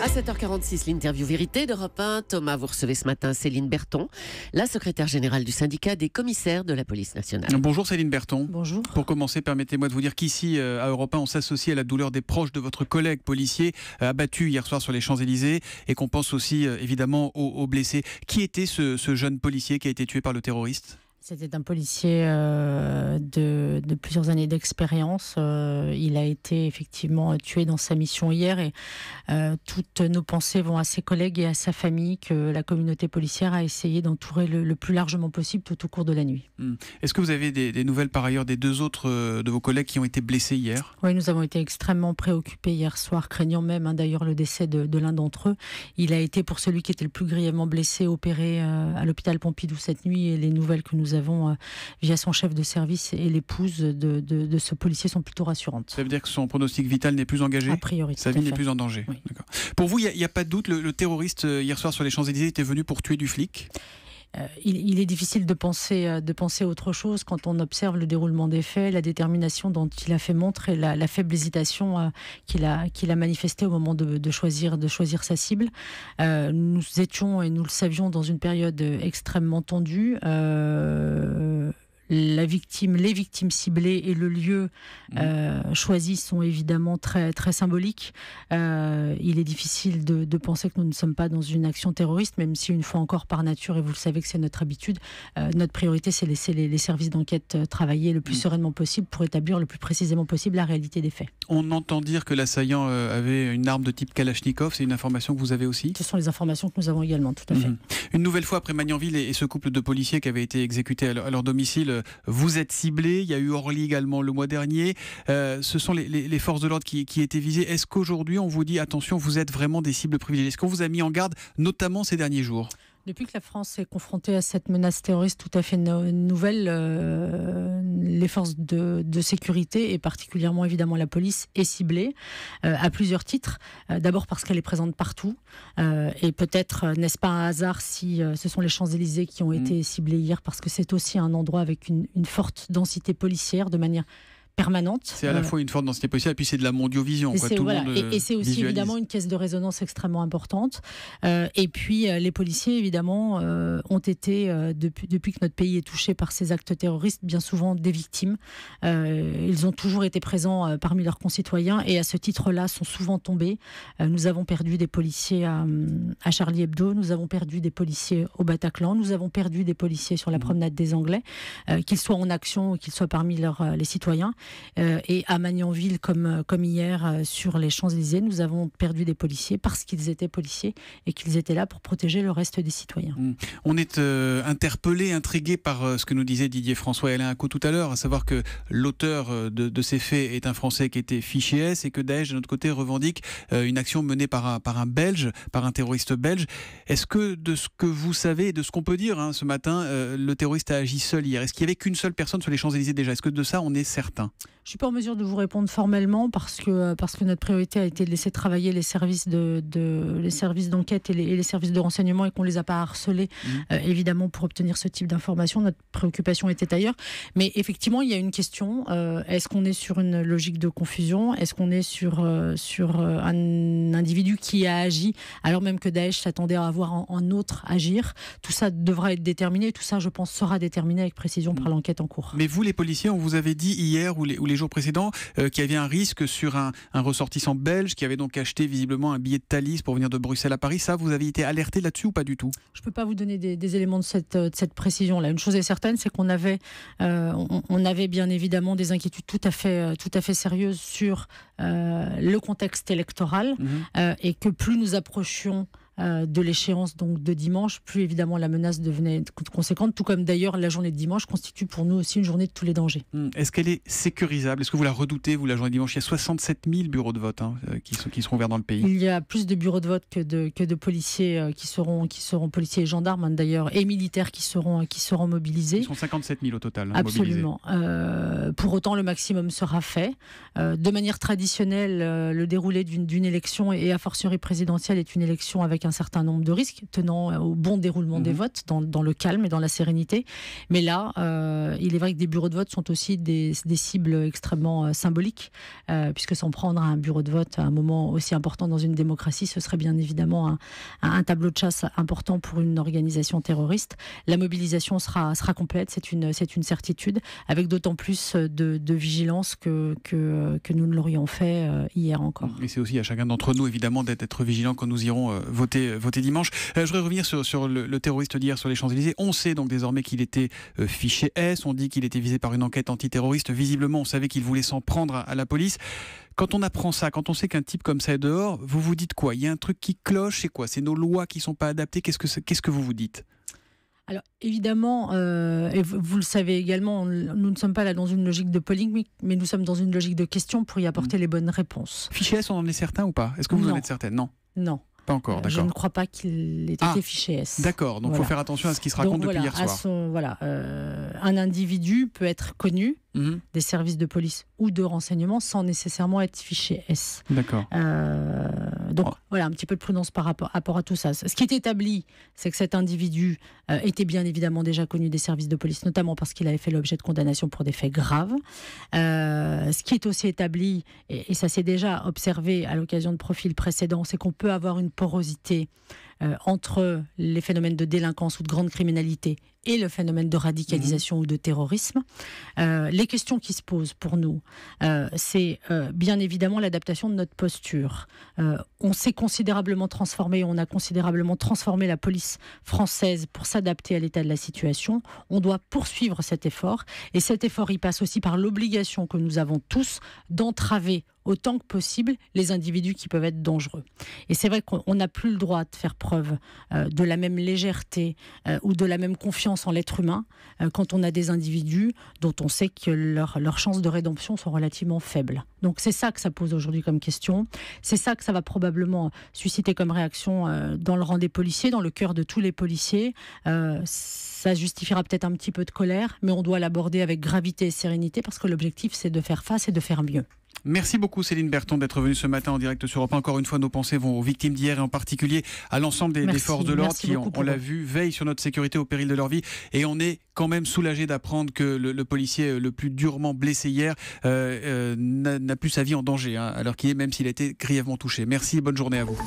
À 7h46, l'interview vérité d'Europe 1. Thomas, vous recevez ce matin Céline Berton, la secrétaire générale du syndicat des commissaires de la police nationale. Bonjour Céline Berton. Bonjour. Pour commencer, permettez-moi de vous dire qu'ici, à Europe 1, on s'associe à la douleur des proches de votre collègue policier abattu hier soir sur les Champs-Élysées et qu'on pense aussi évidemment aux blessés. Qui était ce jeune policier qui a été tué par le terroriste ? C'était un policier de plusieurs années d'expérience. Il a été effectivement tué dans sa mission hier et toutes nos pensées vont à ses collègues et à sa famille que la communauté policière a essayé d'entourer le plus largement possible tout au cours de la nuit. Est-ce que vous avez des nouvelles par ailleurs des deux autres de vos collègues qui ont été blessés hier ? Oui, nous avons été extrêmement préoccupés hier soir, craignant même d'ailleurs le décès de l'un d'entre eux. Il a été, pour celui qui était le plus grièvement blessé, opéré à l'hôpital Pompidou cette nuit, et les nouvelles que nous avons via son chef de service et l'épouse de ce policier sont plutôt rassurantes. Ça veut dire que son pronostic vital n'est plus engagé ? A priori, sa vie n'est plus en danger. Oui. D'accord. Pour vous, il n'y a pas de doute, le terroriste hier soir sur les Champs-Élysées était venu pour tuer du flic ? Il est difficile de penser autre chose quand on observe le déroulement des faits, la détermination dont il a fait montre et la faible hésitation qu'il a manifestée au moment de choisir sa cible. Nous étions, et nous le savions, dans une période extrêmement tendue. Les victimes ciblées et le lieu choisi sont évidemment très, très symboliques. Il est difficile de penser que nous ne sommes pas dans une action terroriste, même si une fois encore par nature, et vous le savez que c'est notre habitude, notre priorité c'est laisser les services d'enquête travailler le plus sereinement possible pour établir le plus précisément possible la réalité des faits. On entend dire que l'assaillant avait une arme de type Kalachnikov, c'est une information que vous avez aussi ? Ce sont les informations que nous avce également, tout à fait. Une nouvelle fois après Magnanville et ce couple de policiers qui avait été exécutés à leur domicile, vous êtes ciblés. Il y a eu Orly également le mois dernier. Ce sont les forces de l'ordre qui étaient visées. Est-ce qu'aujourd'hui on vous dit attention, vous êtes vraiment des cibles privilégiées ? Est-ce qu'on vous a mis en garde, notamment ces derniers jours ? Depuis que la France est confrontée à cette menace terroriste tout à fait nouvelle, les forces de sécurité, et particulièrement évidemment la police, est ciblée à plusieurs titres. D'abord parce qu'elle est présente partout. Et peut-être n'est-ce pas un hasard si ce sont les Champs-Élysées qui ont été ciblés hier, parce que c'est aussi un endroit avec une forte densité policière de manière permanente. C'est à la fois une forte densité policière et puis c'est de la mondiovision. Et c'est aussi évidemment une caisse de résonance extrêmement importante. Et puis les policiers évidemment ont été, depuis que notre pays est touché par ces actes terroristes, bien souvent des victimes. Ils ont toujours été présents parmi leurs concitoyens et à ce titre-là sont souvent tombés. Nous avons perdu des policiers à Charlie Hebdo, nous avons perdu des policiers au Bataclan, nous avons perdu des policiers sur la promenade des Anglais, qu'ils soient en action ou qu'ils soient parmi les citoyens. Et à Magnanville, comme hier sur les Champs-Élysées, nous avons perdu des policiers parce qu'ils étaient policiers et qu'ils étaient là pour protéger le reste des citoyens. On est interpellé, intrigué par ce que nous disait Didier François et Alain Acco tout à l'heure, à savoir que l'auteur de ces faits est un Français qui était fiché S et que Daesh, de notre côté, revendique une action menée par un Belge, par un terroriste belge. Est-ce que, de ce que vous savez et de ce qu'on peut dire ce matin, le terroriste a agi seul hier ? Est-ce qu'il n'y avait qu'une seule personne sur les Champs-Élysées déjà ? Est-ce que de ça, on est certain ? Je ne suis pas en mesure de vous répondre formellement parce que notre priorité a été de laisser travailler les services d'enquête et les services de renseignement et qu'on ne les a pas harcelés évidemment pour obtenir ce type d'informations. Notre préoccupation était ailleurs. Mais effectivement, il y a une question. Est-ce qu'on est sur une logique de confusion ? Est-ce qu'on est sur un individu qui a agi alors même que Daesh s'attendait à avoir un autre agir ? Tout ça devra être déterminé. Tout ça, je pense, sera déterminé avec précision par l'enquête en cours. Mais vous, les policiers, on vous avait dit hier ou les jours précédents qu'il y avait un risque sur un ressortissant belge qui avait donc acheté visiblement un billet de Thalys pour venir de Bruxelles à Paris. Ça, vous avez été alerté là-dessus ou pas du tout ? Je ne peux pas vous donner des éléments de cette précision-là. Une chose est certaine, c'est qu'on avait bien évidemment des inquiétudes tout à fait sérieuses sur le contexte électoral et que plus nous approchions de l'échéance donc de dimanche, plus évidemment la menace devenait conséquente, tout comme d'ailleurs la journée de dimanche constitue pour nous aussi une journée de tous les dangers. Est-ce qu'elle est sécurisable ? Est-ce que vous la redoutez, vous, la journée de dimanche ? Il y a 67 000 bureaux de vote qui seront ouverts dans le pays. Il y a plus de bureaux de vote que de policiers qui seront policiers et gendarmes d'ailleurs, et militaires qui seront mobilisés. Ils sont 57 000 au total. Absolument. Pour autant, le maximum sera fait. De manière traditionnelle, le déroulé d'une élection, et a fortiori présidentielle, est une élection avec avec un certain nombre de risques, tenant au bon déroulement des votes, dans le calme et dans la sérénité. Mais là, il est vrai que des bureaux de vote sont aussi des cibles extrêmement symboliques, puisque s'en prendre à un bureau de vote à un moment aussi important dans une démocratie, ce serait bien évidemment un tableau de chasse important pour une organisation terroriste. La mobilisation sera complète, c'est une certitude, avec d'autant plus de vigilance que nous ne l'aurions fait hier encore. Et c'est aussi à chacun d'entre nous, évidemment, d'être vigilant quand nous irons voter dimanche. Je voudrais revenir sur le terroriste d'hier sur les Champs-Élysées. On sait donc désormais qu'il était fiché S, on dit qu'il était visé par une enquête antiterroriste. Visiblement, on savait qu'il voulait s'en prendre à la police. Quand on apprend ça, quand on sait qu'un type comme ça est dehors, vous vous dites quoi? Il y a un truc qui cloche, c'est quoi? C'est nos lois qui ne sont pas adaptées? Qu'est-ce que vous vous dites? Alors évidemment, et vous le savez également, nous ne sommes pas là dans une logique de polémique, mais nous sommes dans une logique de questions pour y apporter les bonnes réponses. Fiché S, on en est certain ou pas? Est-ce que vous en êtes certaine? Non. Non. Pas encore, d'accord. Je ne crois pas qu'il ait été fiché S. D'accord, donc il faut faire attention à ce qui se raconte depuis hier soir. Un individu peut être connu des services de police ou de renseignement sans nécessairement être fiché S. D'accord. Voilà, un petit peu de prudence par rapport à tout ça. Ce qui est établi, c'est que cet individu était bien évidemment déjà connu des services de police, notamment parce qu'il avait fait l'objet de condamnations pour des faits graves. Ce qui est aussi établi, et ça s'est déjà observé à l'occasion de profils précédents, c'est qu'on peut avoir une porosité entre les phénomènes de délinquance ou de grande criminalité et le phénomène de radicalisation ou de terrorisme. Les questions qui se posent pour nous, c'est bien évidemment l'adaptation de notre posture. On s'est considérablement transformé, on a considérablement transformé la police française pour s'adapter à l'état de la situation. On doit poursuivre cet effort, et cet effort, il passe aussi par l'obligation que nous avons tous d'entraver autant que possible les individus qui peuvent être dangereux. Et c'est vrai qu'on n'a plus le droit de faire preuve de la même légèreté ou de la même confiance en l'être humain quand on a des individus dont on sait que leurs chances de rédemption sont relativement faibles. Donc c'est ça que ça pose aujourd'hui comme question. C'est ça que ça va probablement susciter comme réaction dans le rang des policiers, dans le cœur de tous les policiers. Ça justifiera peut-être un petit peu de colère, mais on doit l'aborder avec gravité et sérénité parce que l'objectif, c'est de faire face et de faire mieux. Merci beaucoup Céline Berton d'être venue ce matin en direct sur Europe 1. Encore une fois, nos pensées vont aux victimes d'hier et en particulier à l'ensemble des forces de l'ordre qui, on l'a vu, veillent sur notre sécurité au péril de leur vie. Et on est quand même soulagé d'apprendre que le policier le plus durement blessé hier n'a plus sa vie en danger, alors qu'il est, même s'il a été grièvement touché. Merci, bonne journée à vous.